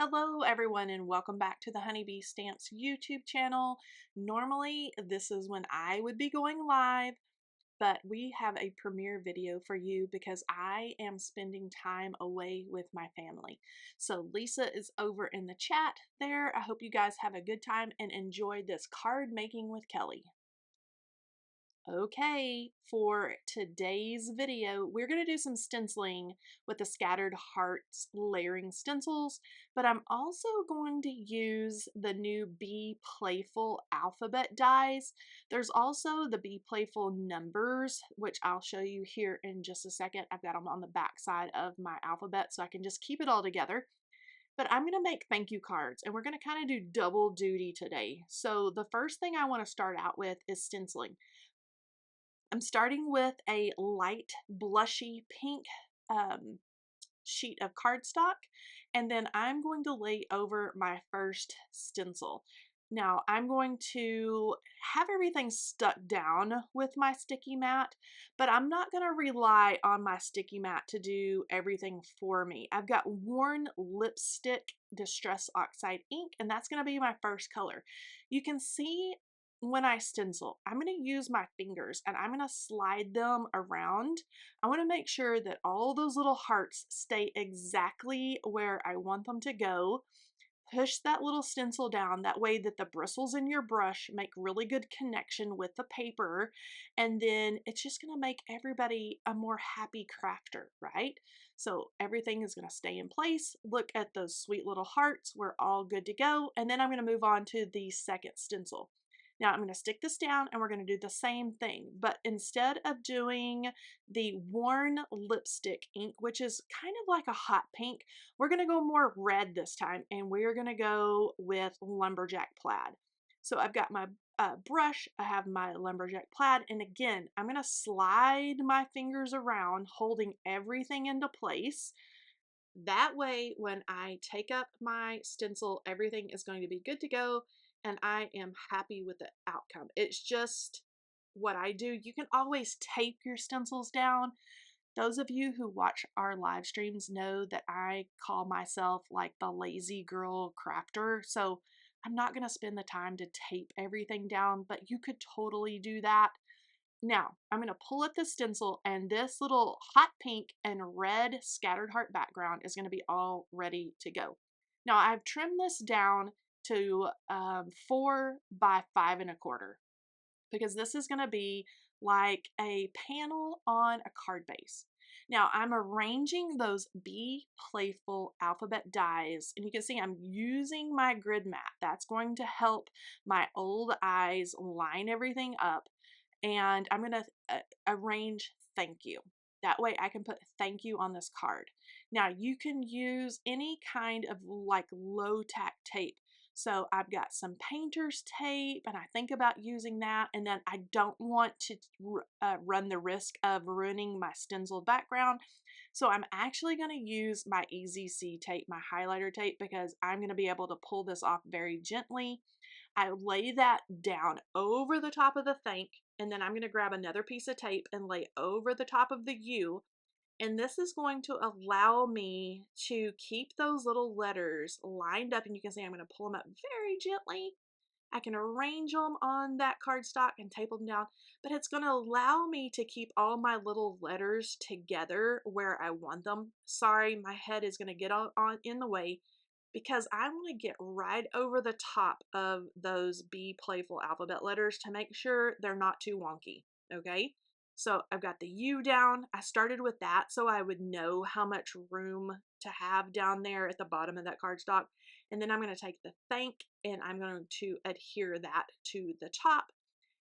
Hello everyone and welcome back to the Honeybee Stamps YouTube channel. Normally this is when I would be going live, but we have a premiere video for you because I am spending time away with my family. So Lisa is over in the chat there. I hope you guys have a good time and enjoyed this card making with Kelley. Okay, for today's video, we're going to do some stenciling with the Scattered Hearts layering stencils, but I'm also going to use the new Be Playful alphabet dies. There's also the Be Playful numbers, which I'll show you here in just a second. I've got them on the back side of my alphabet so I can just keep it all together. But I'm going to make thank you cards, and we're going to kind of do double duty today. So the first thing I want to start out with is stenciling. I'm starting with a light blushy pink sheet of cardstock, and then I'm going to lay over my first stencil. Now I'm going to have everything stuck down with my sticky mat, but I'm not going to rely on my sticky mat to do everything for me. I've got Worn Lipstick Distress Oxide ink, and that's going to be my first color. You can see when I stencil, I'm going to use my fingers and I'm going to slide them around. I want to make sure that all those little hearts stay exactly where I want them to go. Push that little stencil down, that way that the bristles in your brush make really good connection with the paper, and then it's just going to make everybody a more happy crafter, right? So everything is going to stay in place. Look at those sweet little hearts. We're all good to go, and then I'm going to move on to the second stencil. Now I'm going to stick this down and we're going to do the same thing, but instead of doing the Worn Lipstick ink, which is kind of like a hot pink, we're going to go more red this time, and we're going to go with Lumberjack Plaid. So I've got my brush, I have my Lumberjack Plaid, and again, I'm going to slide my fingers around, holding everything into place. That way, when I take up my stencil, everything is going to be good to go, and I am happy with the outcome. It's just what I do. You can always tape your stencils down. Those of you who watch our live streams know that I call myself like the lazy girl crafter. So I'm not going to spend the time to tape everything down, but you could totally do that. Now, I'm going to pull up the stencil, and this little hot pink and red scattered heart background is going to be all ready to go. Now, I've trimmed this down to 4 by 5 1/4 because this is going to be like a panel on a card base. Now I'm arranging those Be Playful alphabet dies, and you can see I'm using my grid mat. That's going to help my old eyes line everything up, and I'm going to arrange thank you. That way I can put thank you on this card. Now you can use any kind of like low tack tape. So I've got some painter's tape, and I think about using that, and then I don't want to run the risk of ruining my stenciled background. So I'm actually going to use my Easy C tape, my highlighter tape, because I'm going to be able to pull this off very gently. I lay that down over the top of the thank, and then I'm going to grab another piece of tape and lay over the top of the U. And this is going to allow me to keep those little letters lined up, and you can see I'm going to pull them up very gently. I can arrange them on that cardstock and tape them down, but it's going to allow me to keep all my little letters together where I want them. Sorry, my head is going to get on in the way, because I want to get right over the top of those Be Playful alphabet letters to make sure they're not too wonky, okay? So I've got the U down. I started with that so I would know how much room to have down there at the bottom of that cardstock. And then I'm going to take the thank and I'm going to adhere that to the top.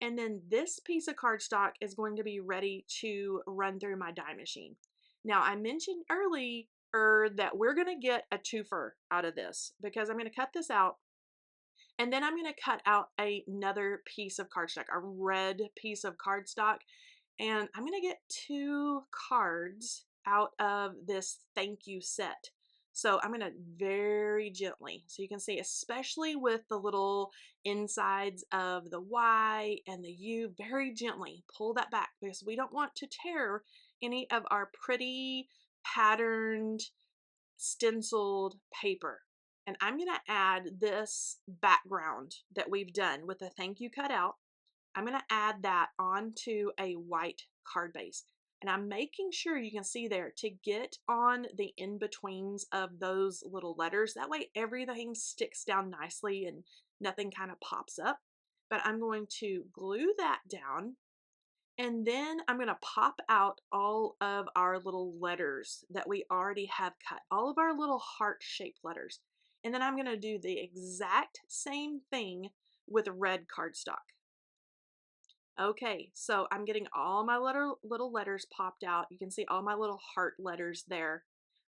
And then this piece of cardstock is going to be ready to run through my die machine. Now I mentioned earlier that we're going to get a twofer out of this, because I'm going to cut this out, and then I'm going to cut out another piece of cardstock, a red piece of cardstock, and I'm going to get 2 cards out of this thank you set. So I'm going to very gently, so you can see, especially with the little insides of the Y and the U, very gently pull that back, because we don't want to tear any of our pretty patterned stenciled paper. And I'm going to add this background that we've done with the thank you cut out. I'm going to add that onto a white card base. And I'm making sure you can see there to get on the in-betweens of those little letters. That way everything sticks down nicely and nothing kind of pops up. But I'm going to glue that down, and then I'm going to pop out all of our little letters that we already have cut, all of our little heart-shaped letters. And then I'm going to do the exact same thing with red cardstock. Okay, so I'm getting all my little letters popped out. You can see all my little heart letters there.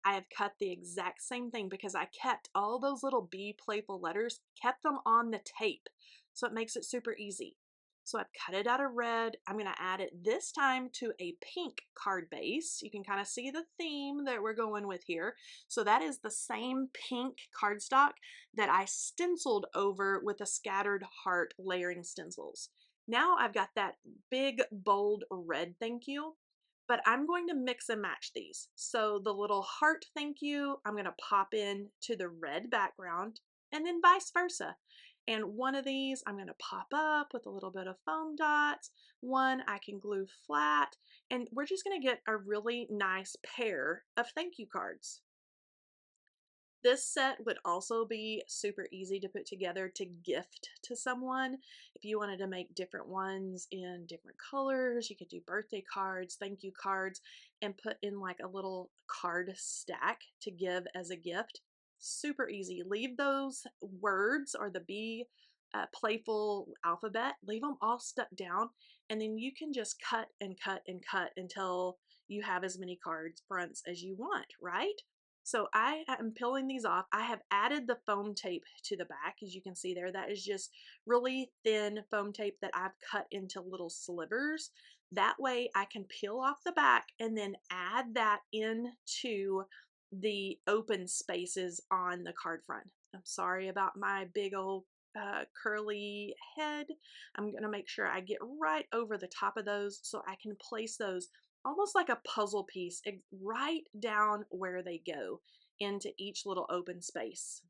I have cut the exact same thing because I kept all those little Be Playful letters, kept them on the tape. So it makes it super easy. So I've cut it out of red. I'm going to add it this time to a pink card base. You can kind of see the theme that we're going with here. So that is the same pink cardstock that I stenciled over with the scattered heart layering stencils. Now I've got that big, bold red thank you, but I'm going to mix and match these. So the little heart thank you, I'm going to pop in to the red background, and then vice versa. And one of these I'm going to pop up with a little bit of foam dots. One I can glue flat, and we're just going to get a really nice pair of thank you cards. This set would also be super easy to put together to gift to someone. If you wanted to make different ones in different colors, you could do birthday cards, thank you cards, and put in like a little card stack to give as a gift. Super easy. Leave those words or the Be Playful alphabet, leave them all stuck down, and then you can just cut and cut and cut until you have as many cards fronts as you want, right? So I am peeling these off. I have added the foam tape to the back, as you can see there. That is just really thin foam tape that I've cut into little slivers. That way I can peel off the back and then add that into the open spaces on the card front. I'm sorry about my big old curly head. I'm going to make sure I get right over the top of those so I can place those almost like a puzzle piece right down where they go into each little open space.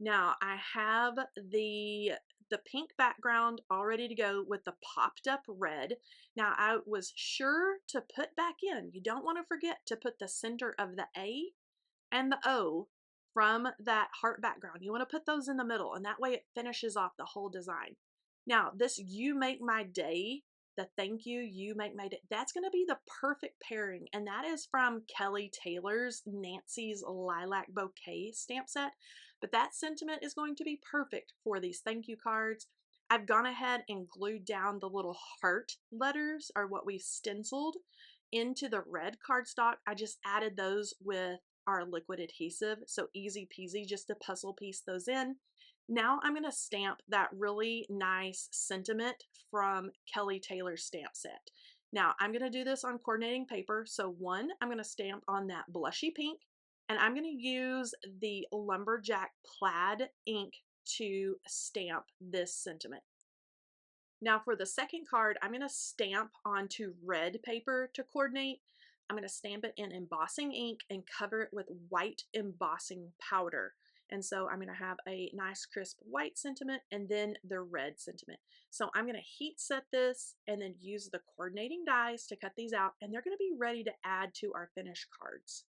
Now I have the pink background all ready to go with the popped up red. Now I was sure to put back in, you don't want to forget to put the center of the A and the O from that heart background. You want to put those in the middle, and that way it finishes off the whole design. Now this You Make My Day, the thank you, You Make My Day, that's going to be the perfect pairing, and that is from Kelley Taylor's Nancy's Lilac Bouquet stamp set. But that sentiment is going to be perfect for these thank you cards. I've gone ahead and glued down the little heart letters, or what we stenciled, into the red cardstock. I just added those with our liquid adhesive, so easy peasy just to puzzle piece those in. Now I'm going to stamp that really nice sentiment from Kelley Taylor's stamp set. Now I'm going to do this on coordinating paper. So one, I'm going to stamp on that blushy pink, and I'm going to use the Lumberjack Plaid ink to stamp this sentiment. Now for the second card, I'm going to stamp onto red paper to coordinate. I'm going to stamp it in embossing ink and cover it with white embossing powder. And so I'm going to have a nice crisp white sentiment and then the red sentiment. So I'm going to heat set this and then use the coordinating dies to cut these out, and they're going to be ready to add to our finished cards.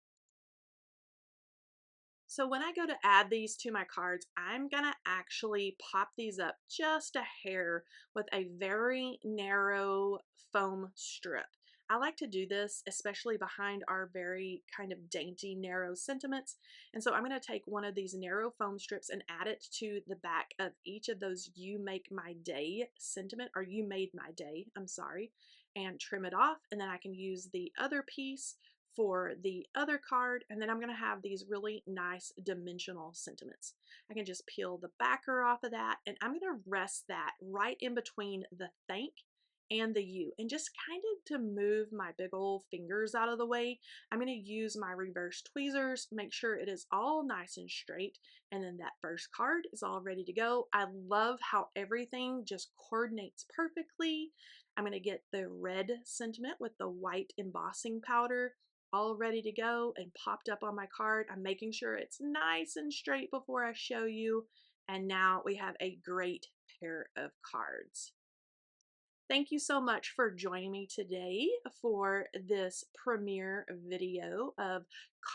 So when I go to add these to my cards, I'm going to actually pop these up just a hair with a very narrow foam strip. I like to do this especially behind our very kind of dainty narrow sentiments. And so I'm going to take one of these narrow foam strips and add it to the back of each of those You Make My Day sentiment, or You Made My Day, I'm sorry, and trim it off. And then I can use the other piece for the other card, and then I'm going to have these really nice dimensional sentiments. I can just peel the backer off of that, and I'm going to rest that right in between the thank and the you, and just kind of to move my big old fingers out of the way, I'm going to use my reverse tweezers, make sure it is all nice and straight, and then that first card is all ready to go. I love how everything just coordinates perfectly. I'm going to get the red sentiment with the white embossing powder all ready to go and popped up on my card. I'm making sure it's nice and straight before I show you. And now we have a great pair of cards. Thank you so much for joining me today for this premiere video of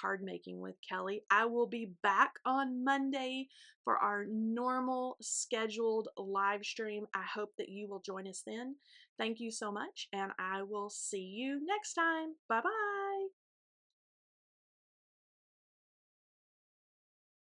card making with Kelley. I will be back on Monday for our normal scheduled live stream. I hope that you will join us then. Thank you so much, and I will see you next time. Bye-bye.